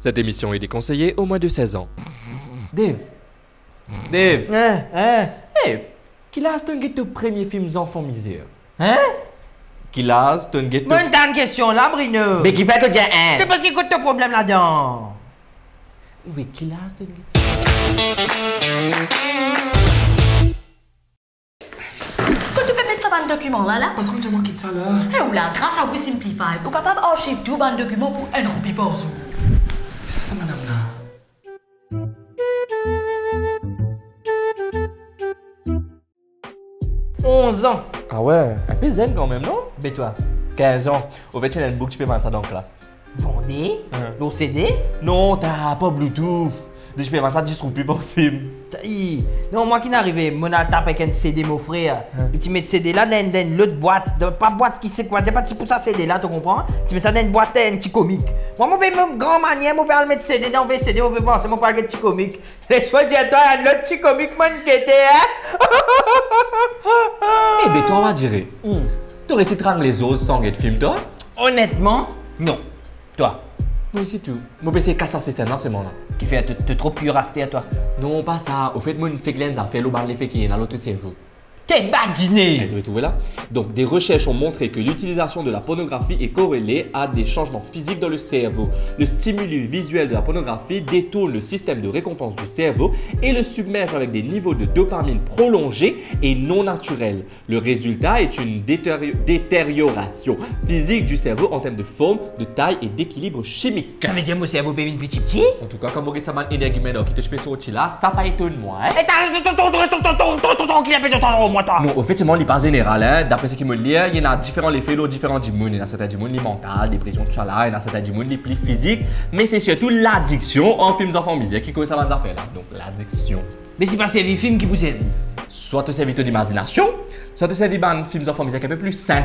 Cette émission est déconseillée aux moins de 16 ans. Dave. Hey, qui l'a ton premier film enfant misère? Hein? Qui l'a ton ghetto? Bonne dernière question là, Bruno. Mais qui fait que bien un? Mais parce qu'il écoute ton problème là-dedans. Oui, qui l'a ton ghetto? Quand tu peux mettre ça dans le document là? Patron, j'ai manqué de ça là. Eh oula, grâce à WeSimplify, vous êtes capable d'archiver tout dans le document pour 1 roupie par jour. Ça, madame là. Ans. Ah ouais, un peu zen quand même, non? Mais toi, 15 ans. Au fait, il y a une book, tu peux vendre ça dans la classe. vendez l'OCD? Non, t'as pas Bluetooth. Je peux vendre ça 10 roupies par film. Non, moi qui n'arrivais, mon tape avec un CD, mon frère. Et tu mets le CD là dans l'autre boîte, pas boîte qui sait quoi, c'est pas petit pour ça CD là, tu comprends? Tu mets ça dans une boîte, un petit comique. Moi, mon père, mon grand manière, mon père le mettre CD dans VCD, mon père penser, mon père le petit comique. Laisse-moi dire, toi, un autre petit comique, mon guetté, hein? Eh ben, toi, on va dire. T'aurais essayé de rendre les os sans get film, toi? Honnêtement, non. Toi, Non, c'est tout. Mon PC casse un système, non, c'est bon là. qui fait, t'es trop pur resté à toi. Non, pas ça. Au fait, moi, une fake lens a fait l'eau dans l'effet qui est dans l'autre cerveau. T'es badiné! Vous trouver là. Donc, des recherches ont montré que l'utilisation de la pornographie est corrélée à des changements physiques dans le cerveau. Le stimuli visuel de la pornographie détourne le système de récompense du cerveau et le submerge avec des niveaux de dopamine prolongés et non naturels. Le résultat est une détérioration physique du cerveau en termes de forme, de taille et d'équilibre chimique. Ça veut dire, mon cerveau, bébé, petit petit? En tout cas, quand vous regardez ça, man, énergie qui te fait sortir là, ça pas étonne moi. Hein? Et t'as qui l'appelle ton moi, toi? Non, au fait, c'est moi, pas général. Hein. D'après ce qu'il me dit, il y en a différents effets, différents du monde. Il y en a certains du monde, les mentales, dépression, tout ça là. Il y en a certains du monde, les plis physiques. Mais c'est surtout l'addiction en films enfants musique qui cause ça va faire là. Donc, l'addiction. Mais c'est pas servi film qui vous servent. Soit te servir ton imagination, soit te servir un film enfants musique un peu plus sain.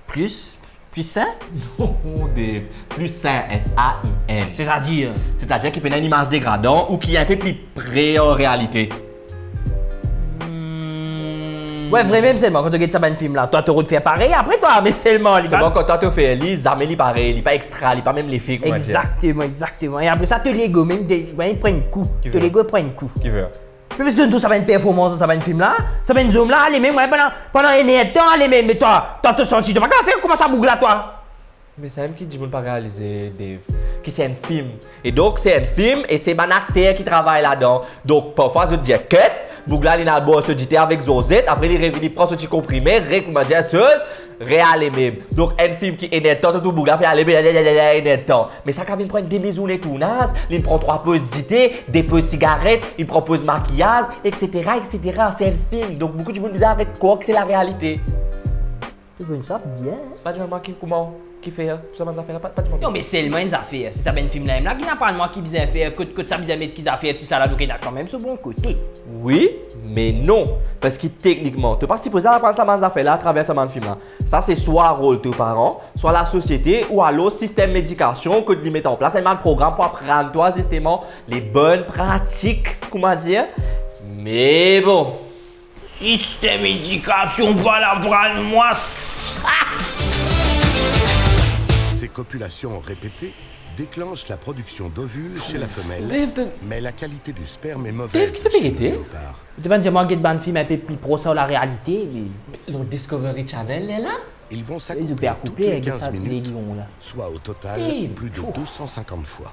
Plus sain? Non, Dave. Plus sain, S-A-I-N. C'est-à-dire? C'est-à-dire qu'il peut avoir une image dégradante ou qui est un peu plus près en réalité. Ouais, vrai même seulement quand tu regardes ça dans un film là, toi tu aurais faire pareil après toi, mais seulement. C'est bon, quand toi tu fais les amélie pareil, il pas extra, il pas même les filles. Exactement. Et après ça, te Lego, même il prend un coup. Te Lego prend un coup. Qui veut? Mais c'est ça va une performance, ça va un film là, ça va une zoom là, les mêmes, pendant un temps, les mêmes, mais toi te sens, tu vas pas faire comment ça bouge là toi? Mais c'est même qui dit pas réaliser, Dave. Qui c'est un film. Et donc c'est un film et c'est un acteur qui travaille là-dedans. Donc parfois je dis cut, Bougla il a le boss se dit avec Zozette, après il revient, il prend ce petit comprimé, récoupe dire réel et même. Donc un film qui est net temps, tout Bougla puis aller net temps. Mais ça quand il prend des maisons les tournages, il prend 3 pauses d'idées, des pauses cigarettes, il propose maquillage, etc. C'est un film. Donc beaucoup de monde disent avec quoi que c'est la réalité. Tu connais ça bien? Pas de mal comment? Qui fait tout ça, affaires, pas de mal. Non, mais seulement une affaire. C'est ça, ben film là, qui n'a pas de moi qui vient faire, que ça vient mettre qu'ils a fait tout ça là, donc il a quand même ce bon côté. Oui, mais non. Parce que techniquement, tu n'es pas supposé apprendre ça dans affaires là à travers ce film là. Ça, c'est soit rôle de parents, soit la société, ou alors système médication que tu mets en place. C'est un programme pour apprendre toi justement les bonnes pratiques, comment dire. Mais bon. Système médication, voilà, moi. Ces copulations répétées déclenchent la production d'ovules chez la femelle, mais la qualité du sperme est mauvaise chez le léopard. Tu vas me dire, moi, j'ai un film un peu plus pro sur la réalité. Le Discovery Channel est là. Ils vont Ils s'accoupler ont toutes les avec 15 ça, les minutes, lions là. soit au total plus de 250 fois.